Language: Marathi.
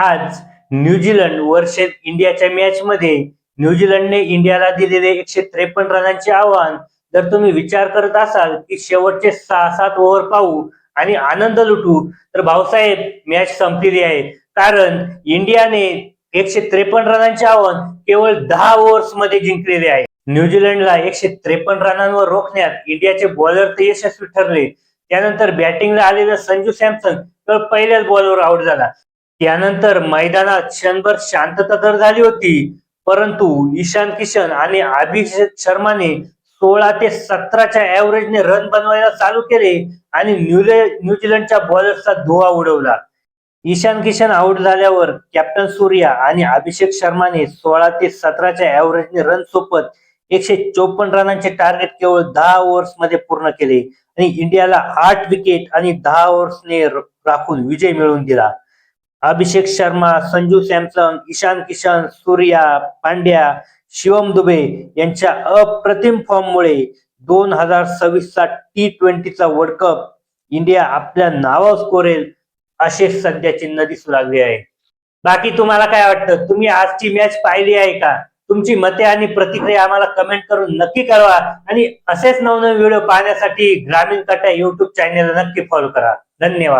आज न्यूझीलंड वर्सेस इंडियाच्या मॅच मध्ये न्यूझीलंडने इंडियाला दिलेले 153 रनांचे आव्हान जर तुम्ही विचार करत असाल की शेवटचे 6-7 ओव्हर पाहू आणि आनंद लुटू, तर भाऊसाहेब मॅच संपलेली आहे. कारण इंडियाने 153 रनांचे आव्हान केवळ 10 ओव्हर्स मध्ये जिंकलेले आहे. न्यूझीलंडला 153 रनांवर रोखण्यात इंडियाचे बॉलर तर यशस्वी ठरले. त्यानंतर बॅटिंगला आलेला संजू सॅमसन तर पहिल्याच बॉलवर आउट झाला. त्यानंतर मैदानात क्षणभर शांतता तर झाली होती, परंतु ईशान किशन आणि अभिषेक शर्माने 16 ते 17च्या ऍव्हरेजने रन बनवायला चालू केले आणि न्यूझीलंडच्या बॉलर्सचा धुव्वा उडवला. ईशान किशन आउट झाल्यावर कॅप्टन सूर्या आणि अभिषेक शर्माने 16 ते 17च्या ऍव्हरेजने रन सोबत 154 रनांचे टार्गेट केवळ 10 ओव्हर्स मध्ये पूर्ण केले आणि इंडियाला 8 विकेट आणि 10 ओव्हर्सने राखून विजय मिळवून दिला. अभिषेक शर्मा, संजू सॅमसन, ईशान किशन, सूर्या, पांड्या, शिवम दुबे यांच्या अप्रतिम फॉर्ममुळे 2026चा T20चा वर्ल्ड कप इंडिया आपल्या नावावर कोरेल असे सध्या चिन्ह दिसू लागले आहे. बाकी तुम्हाला काय वाटतं? तुम्ही आजची मॅच पाहिली आहे का? तुमची मते आणि प्रतिक्रिया आम्हाला कमेंट करून नक्की कळवा आणि असेच नवनवीन व्हिडिओ पाहण्यासाठी ग्रामीण कट्टा YouTube चॅनेलला नक्की फॉलो करा. धन्यवाद.